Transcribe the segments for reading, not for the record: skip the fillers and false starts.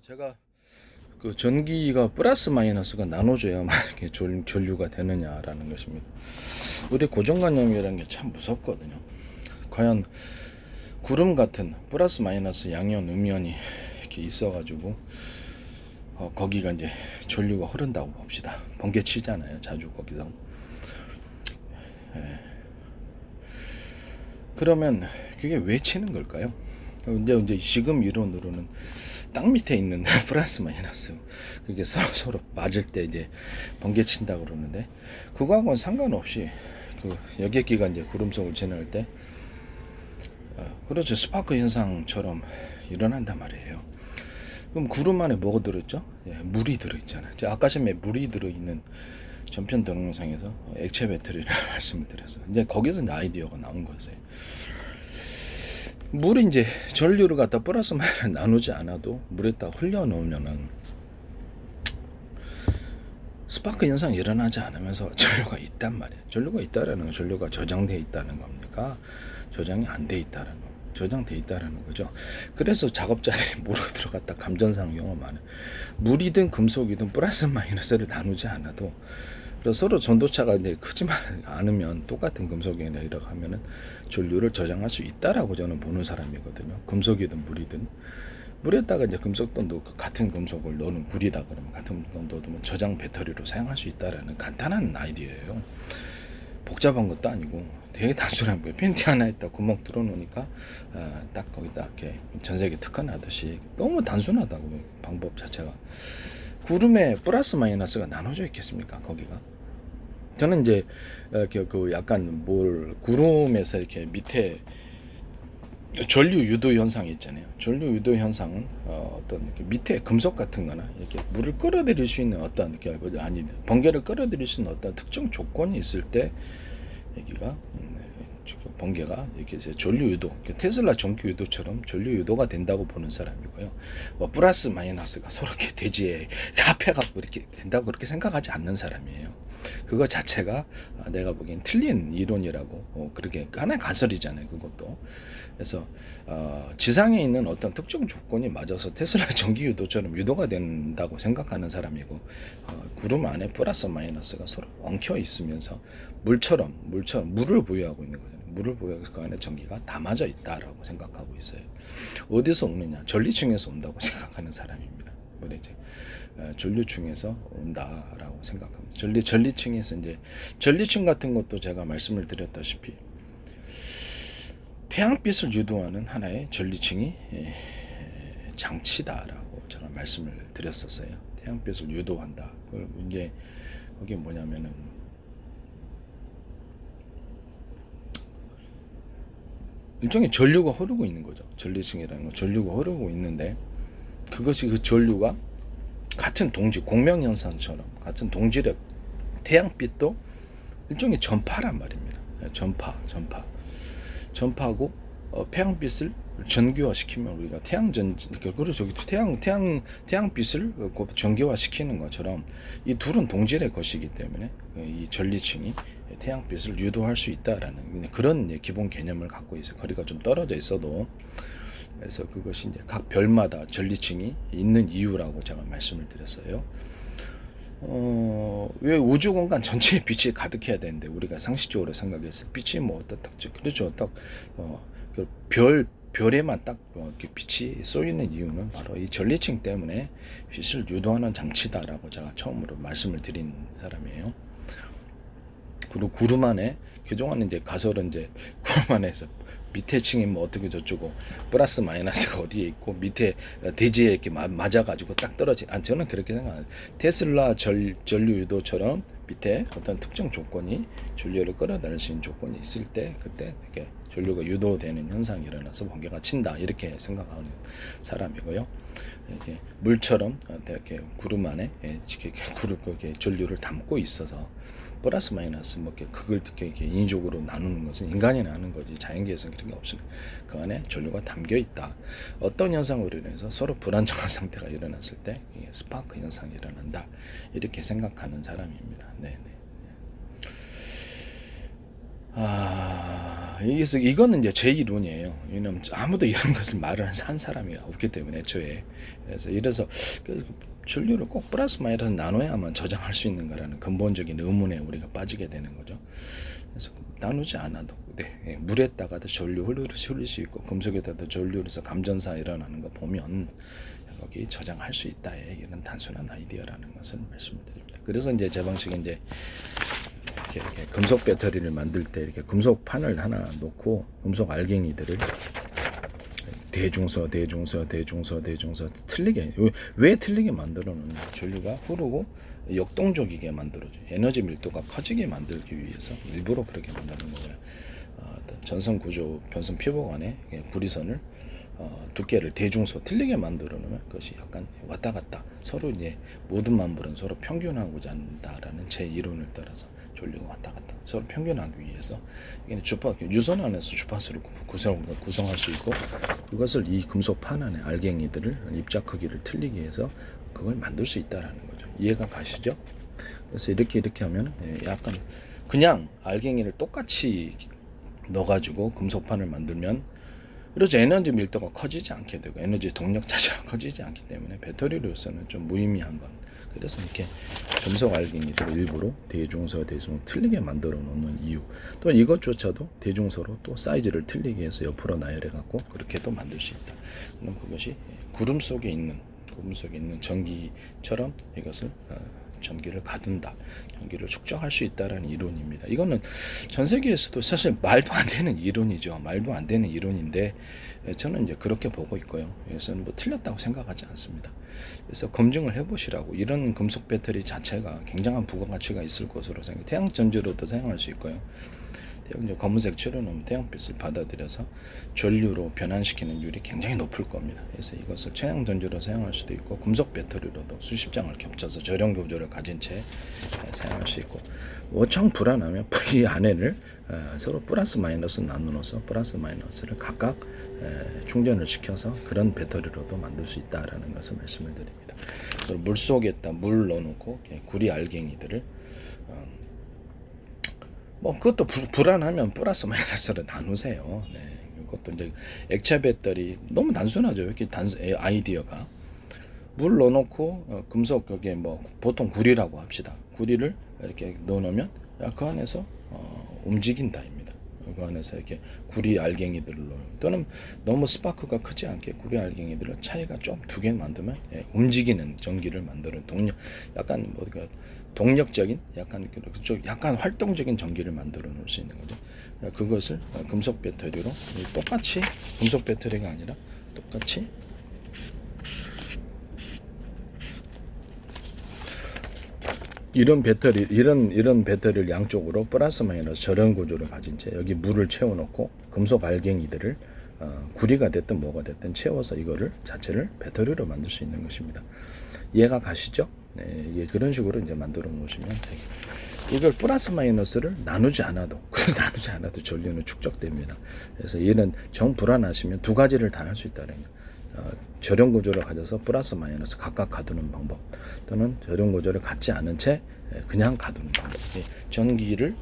제가 그 전기가 플러스 마이너스가 나눠져야만 이렇게 전류가 되느냐라는 것입니다. 우리 고정관념이라는 게 참 무섭거든요. 과연 구름 같은 플러스 마이너스 양이온 음이온이 이렇게 있어가지고 거기가 이제 전류가 흐른다고 봅시다. 번개 치잖아요, 자주 거기서. 그러면 그게 왜 치는 걸까요? 이제 지금 이론으로는 땅 밑에 있는 플러스 마이너스 그게 서로 맞을 때 이제 번개 친다 그러는데, 그거하고는 상관없이 그 여객기가 이제 구름 속을 지날 때 그렇죠, 스파크 현상처럼 일어난단 말이에요. 그럼 구름 안에 뭐가 들어있죠? 물이 들어있잖아요. 제가 아까 전에 물이 들어있는 전편 동영상에서 액체 배터리를 말씀을 드렸어요. 이제 거기서 이제 아이디어가 나온 거였어요. 물이 이제 전류를 갖다 플러스 마이너스 나누지 않아도 물에다 흘려 놓으면은 스파크 현상이 일어나지 않으면서 전류가 있단 말이에요. 전류가 있다라는 건 전류가 저장되어 있다는 겁니까? 저장이 안 돼 있다는 거. 저장돼 있다라는 거죠. 그래서 작업자들이 물에 들어갔다 감전상 경험 많아요. 물이든 금속이든 플러스 마이너스를 나누지 않아도, 그래서 서로 전도차가 이제 크지만 않으면 똑같은 금속이나 이렇게 하면은 전류를 저장할 수 있다라고 저는 보는 사람이거든요. 금속이든 물이든. 물에다가 이제 금속도 넣고 같은 금속을 넣는 물이다 그러면 같은 금속 넣으면 저장 배터리로 사용할 수 있다라는 간단한 아이디어예요. 복잡한 것도 아니고 되게 단순한 거예요. 팬티 하나에다 구멍 뚫어 놓으니까 딱 거기다 이렇게 전세계 특허나듯이 너무 단순하다고, 방법 자체가. 구름에 플러스 마이너스가 나눠져 있겠습니까, 거기가? 저는 이제 그 약간 구름에서 이렇게 밑에 전류 유도 현상이 있잖아요. 전류 유도 현상은 어떤 이렇게 밑에 금속 같은 거나 이렇게 물을 끌어들일 수 있는 어떤 이렇게 번개를 끌어들일 수 있는 어떤 특정 조건이 있을 때 여기가 번개가 이렇게 전류 유도, 테슬라 전기 유도처럼 전류 유도가 된다고 보는 사람이고요. 플러스 마이너스가 서로 이렇게 대지에 합해갖고 이렇게 된다고 그렇게 생각하지 않는 사람이에요. 그거 자체가 내가 보기엔 틀린 이론이라고, 그렇게 하나의 가설이잖아요, 그것도. 그래서 지상에 있는 어떤 특정 조건이 맞아서 테슬라 전기 유도처럼 유도가 된다고 생각하는 사람이고, 구름 안에 플러스 마이너스가 서로 엉켜 있으면서 물처럼 물을 보유하고 있는 거잖아요. 물을 보유해서 그 안에 전기가 담아져 있다라고 생각하고 있어요. 어디서 오느냐? 전리층에서 온다고 생각하는 사람입니다. 이제 전류층에서 온다라고 생각합니다. 전리층에서 이제 전리층 같은 것도 제가 말씀을 드렸다시피 태양빛을 유도하는 하나의 전리층이 장치다라고 제가 말씀을 드렸었어요. 태양빛을 유도한다. 이게 그게 뭐냐면은 일종의 전류가 흐르고 있는 거죠. 전리층이라는 건 전류가 흐르고 있는데, 그것이 그 전류가 같은 동질, 공명현상처럼 같은 동질의 태양빛도 일종의 전파란 말입니다. 전파고 태양빛을 전기화시키면 우리가 그렇죠. 태양빛을 전기화시키는 것처럼 이 둘은 동질의 것이기 때문에 이 전리층이 태양빛을 유도할 수 있다라는 그런 기본 개념을 갖고 있어요. 거리가 좀 떨어져 있어도. 그래서 그것이 이제 각 별마다 전리층이 있는 이유라고 제가 말씀을 드렸어요. 왜 우주 공간 전체에 빛이 가득해야 되는데 우리가 상식적으로 생각했을 때 빛이 뭐 어떤 특징, 그렇죠. 딱 별에만 딱 이렇게 빛이 쏘이는 이유는 바로 이 전리층 때문에 빛을 유도하는 장치다라고 제가 처음으로 말씀을 드린 사람이에요. 그리고 구름 안에 그동안 이제 가설은 이제 구름 안에서 밑에 층이 뭐 어떻게 저쩌고 플러스 마이너스가 어디에 있고 밑에 대지에 이렇게 맞아가지고 딱 떨어진. 저는 그렇게 생각해요. 테슬라 전류 유도처럼 밑에 어떤 특정 조건이 전류를 끌어다닐 수 있는 조건이 있을 때 그때 이렇게 전류가 유도되는 현상이 일어나서 번개가 친다, 이렇게 생각하는 사람이고요. 이렇게 물처럼 이렇게 구름 안에 이렇게 전류를 담고 있어서 플러스 마이너스 그걸 이렇게 인위적으로 나누는 것은 인간이 나누는 거지 자연계에서는 그런 게 없습니다. 그 안에 전류가 담겨 있다. 어떤 현상으로 인해서 서로 불안정한 상태가 일어났을 때 이게 스파크 현상이 일어난다, 이렇게 생각하는 사람입니다. 네네. 이거는 이제 제 이론이에요. 왜냐면 아무도 이런 것을 말을 한 사람이 없기 때문에 애초에. 이래서 그 전류를 꼭 플러스 마이너스 나눠야만 저장할 수 있는 거라는 근본적인 의문에 우리가 빠지게 되는 거죠. 그래서 나누지 않아도 물에다가도 전류 흘릴 수 있고 금속에다도 전류로서 감전사 일어나는 거 보면 거기 저장할 수 있다. 이런 단순한 아이디어라는 것을 말씀드립니다. 그래서 이제 제 방식은 이제 이렇게 금속 배터리를 만들 때 이렇게 금속 판을 하나 놓고 금속 알갱이들을 대중서 틀리게 왜 틀리게 만들어 놓는 전류가 흐르고 역동적이게 만들어줘. 에너지 밀도가 커지게 만들기 위해서 일부러 그렇게 만드는 거고요. 전선 구조 변선 피복 안에 구리선을 두께를 대중소 틀리게 만들어 놓으면 그것이 약간 왔다 갔다 서로 이제 모든 만물은 서로 평균하고자 한다라는 제 이론을 따라서 전류가 왔다 갔다 서로 평균하기 위해서 이게 유선 안에서 주파수를 구성할 수 있고 그것을 이 금속판 안에 알갱이들을 입자 크기를 틀리게 해서 그걸 만들 수 있다라는 거죠. 이해가 가시죠? 그래서 이렇게 하면 약간 그냥 알갱이를 똑같이 넣어가지고 금속판을 만들면 그렇죠. 에너지 밀도가 커지지 않게 되고 에너지 동력 자체가 커지지 않기 때문에 배터리로서는 좀 무의미한 건. 그래서 이렇게 금속 알갱이를 일부러 대중소 틀리게 만들어 놓는 이유. 또 이것조차도 대중소로 또 사이즈를 틀리게 해서 옆으로 나열해 갖고 그렇게도 만들 수 있다. 그럼 그것이 구름 속에 있는 전기처럼 이것을 전기를 가둔다, 전기를 축적할 수 있다라는 이론입니다. 이거는 전 세계에서도 사실 말도 안 되는 이론이죠. 말도 안 되는 이론인데 저는 이제 그렇게 보고 있고요. 그래서 뭐 틀렸다고 생각하지 않습니다. 그래서 검증을 해보시라고. 이런 금속 배터리 자체가 굉장한 부가가치가 있을 것으로 생각. 태양 전지로도 사용할 수 있고요. 검은색 칠해놓으면 태양빛을 받아들여서 전류로 변환시키는 율이 굉장히 높을 겁니다. 그래서 이것을 최양 전지로 사용할 수도 있고 금속 배터리로도 수십 장을 겹쳐서 저렴 구조를 가진 채 사용할 수 있고 워청 불안하면 이 안에를 서로 플러스 마이너스 나누어서 플러스 마이너스를 각각 충전을 시켜서 그런 배터리로도 만들 수 있다라는 것을 말씀을 드립니다. 물 속에다 물 넣어놓고 구리 알갱이들을 그것도 불안하면 플러스 마이너스를 나누세요. 그것도 이제 액체 배터리 너무 단순하죠. 이렇게 아이디어가 물 넣어놓고 금속 거기에 보통 구리라고 합시다. 구리를 이렇게 넣어놓으면 그 안에서 움직인다입니다. 그 안에서 이렇게 구리 알갱이들을 또는 너무 스파크가 크지 않게 구리 알갱이들을 차이가 좀 두 개 만들면 움직이는 전기를 만드는 동력, 약간 동력적인 약간 활동적인 전기를 만들어 놓을 수 있는 거죠. 그것을 금속 배터리로 똑같이 금속 배터리가 아니라 똑같이 이런 배터리를 양쪽으로 플러스 마이너스 절연 구조를 가진 채 여기 물을 채워놓고 금속 알갱이들을 구리가 됐든 뭐가 됐든 채워서 이거를 자체를 배터리로 만들 수 있는 것입니다. 이해가 가시죠? 네, 그런 식으로 이제 만들어 놓으시면 되겠습니다. 이걸 플러스 마이너스를 나누지 않아도 전류는 축적됩니다. 그래서 얘는 정 불안하시면 두 가지를 다 할 수 있다는 거예요. 저렴 구조를 가져서 플러스 마이너스 각각 가두는 방법 또는 저렴 구조를 갖지 않은 채 그냥 가두는 방법. 전기를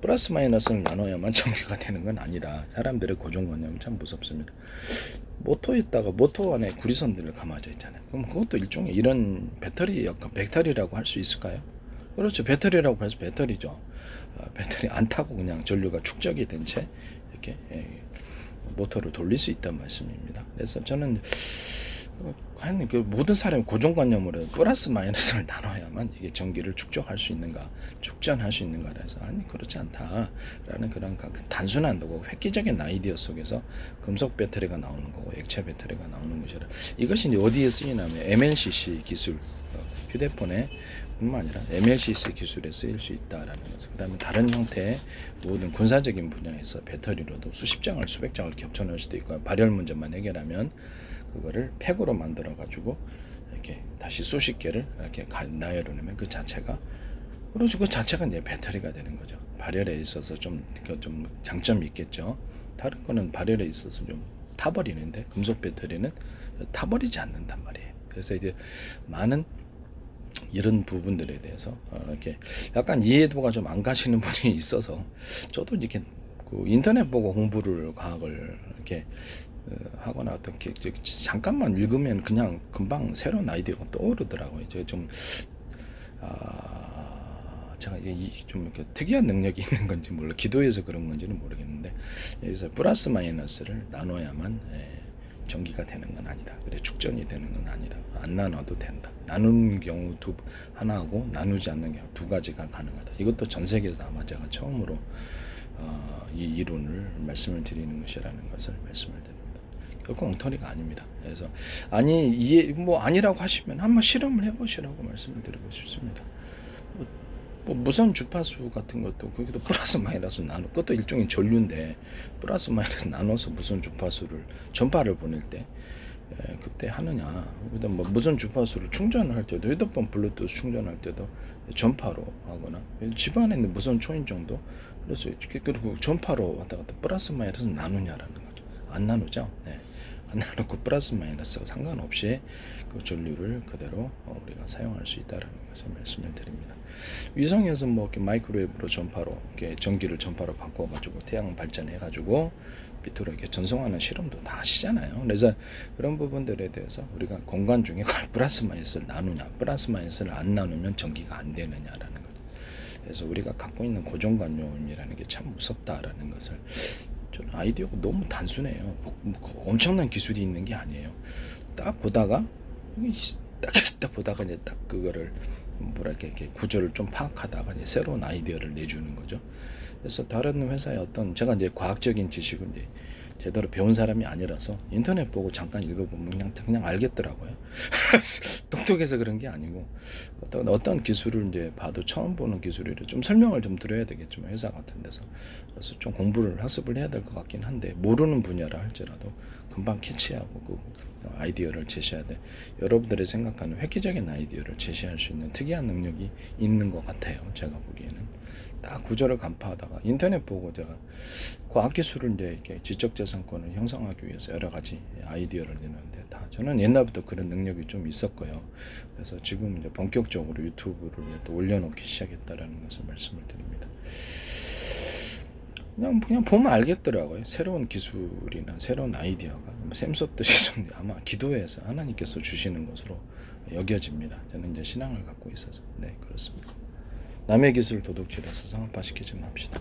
플러스 마이너스를 나눠야만 전기가 되는 건 아니다. 사람들의 고정관념은 참 무섭습니다. 모터 안에 구리선들을 감아져 있잖아요. 그럼 그것도 일종의 이런 배터리라고 할 수 있을까요? 그렇죠. 배터리라고 해서 배터리죠. 배터리 안 타고 그냥 전류가 축적이 된 채 이렇게 모터를 돌릴 수 있다는 말씀입니다. 그래서 저는 그 모든 사람이 고정관념으로 플러스 마이너스를 나눠야만 이게 전기를 축적할 수 있는가, 축전할 수 있는가라 해서 그렇지 않다라는 그런 단순한 거고 획기적인 아이디어 속에서 금속 배터리가 나오는 거고 액체 배터리가 나오는 것이라. 이것이 이제 어디에 쓰이냐면 MLCC 기술, 휴대폰에 뿐만 아니라 MLCC 기술에 쓰일 수 있다라는 거죠. 그다음에 다른 형태의 모든 군사적인 분야에서 배터리로도 수십 장을 수백 장을 겹쳐 넣을 수도 있고 발열 문제만 해결하면 그거를 팩으로 만들어 가지고 이렇게 다시 수십 개를 이렇게 나열해 놓으면 그 자체가 이제 배터리가 되는 거죠. 발열에 있어서 좀 장점이 있겠죠. 다른 거는 발열에 있어서 좀 타버리는데 금속 배터리는 타버리지 않는단 말이에요. 그래서 이제 많은 이런 부분들에 대해서 이렇게 약간 이해도가 좀 안 가시는 분이 있어서 저도 이렇게 그 인터넷 보고 공부를 과학을 이렇게 하거나 어떤 잠깐만 읽으면 그냥 금방 새로운 아이디어가 떠오르더라고요. 제가 좀 제가 좀 이렇게 특이한 능력이 있는 건지 몰라, 기도해서 그런 건지는 모르겠는데, 여기서 플러스 마이너스를 나눠야만 전기가 되는 건 아니다. 그래, 축전이 되는 건 아니다. 안 나눠도 된다. 나누는 경우 하나하고 나누지 않는 경우 두 가지가 가능하다. 이것도 전 세계에서 아마 제가 처음으로 이 이론을 말씀을 드리는 것이라는 것을 말씀을 드립니다. 결코 엉터리가 아닙니다. 그래서 아니라고 하시면 한번 실험을 해보시라고 말씀을 드리고 싶습니다. 뭐 무선 주파수 같은 것도 거기도 플러스 마이너스 나누, 그것도 일종의 전류인데 플러스 마이너스 나눠서 무선 주파수를 전파를 보낼 때 그때 하느냐. 그다음 뭐 무선 주파수를 충전할 때도, 휴대폰 블루투스 충전할 때도 전파로 하거나, 집안에 있는 무선 초인종도 그래서 그리고 전파로 왔다 갔다 플러스 마이너스 나누냐라는 거죠. 안 나누죠. 네. 안 나누고 플러스 마이너스와 상관없이 그 전류를 그대로 우리가 사용할 수 있다라는 것을 말씀을 드립니다. 위성에서 뭐 이렇게 마이크로웨이브로 전파로 이렇게 전기를 전파로 바꿔가지고 태양 발전해가지고 빛으로 이렇게 전송하는 실험도 다 하시잖아요. 그래서 그런 부분들에 대해서 우리가 공간 중에 플러스 마이너스를 나누냐, 플러스 마이너스를 안 나누면 전기가 안 되느냐라는 거죠. 그래서 우리가 갖고 있는 고정관념이라는 게 참 무섭다라는 것을, 저는 아이디어가 너무 단순해요. 엄청난 기술이 있는 게 아니에요. 딱 보다가 이제 딱 그거를 뭐랄까 이렇게 구조를 좀 파악하다가 이제 새로운 아이디어를 내주는 거죠. 그래서 다른 회사의 어떤, 제가 이제 과학적인 지식을 이제 제대로 배운 사람이 아니라서 인터넷 보고 잠깐 읽어보면 그냥 알겠더라고요. 똑똑해서 그런 게 아니고 어떤 기술을 이제 봐도 처음 보는 기술이라 좀 설명을 좀 드려야 되겠지만, 회사 같은 데서 그래서 좀 공부를 학습을 해야 될 것 같긴 한데, 모르는 분야라 할지라도 금방 캐치하고 그 아이디어를 제시해야 돼. 여러분들이 생각하는 획기적인 아이디어를 제시할 수 있는 특이한 능력이 있는 것 같아요. 제가 보기에는 딱 구조를 간파하다가 인터넷 보고 제가 과학기술을 이제 이렇게 지적재산권을 형성하기 위해서 여러 가지 아이디어를 내는데, 다 저는 옛날부터 그런 능력이 좀 있었고요. 그래서 지금 이제 본격적으로 유튜브를 또 올려놓기 시작했다라는 것을 말씀을 드립니다. 그냥 보면 알겠더라고요. 새로운 기술이나 새로운 아이디어가 샘솟듯이 아마 기도해서 하나님께서 주시는 것으로 여겨집니다. 저는 이제 신앙을 갖고 있어서. 네, 그렇습니다. 남의 기술 도둑질해서 상업화시키지 맙시다.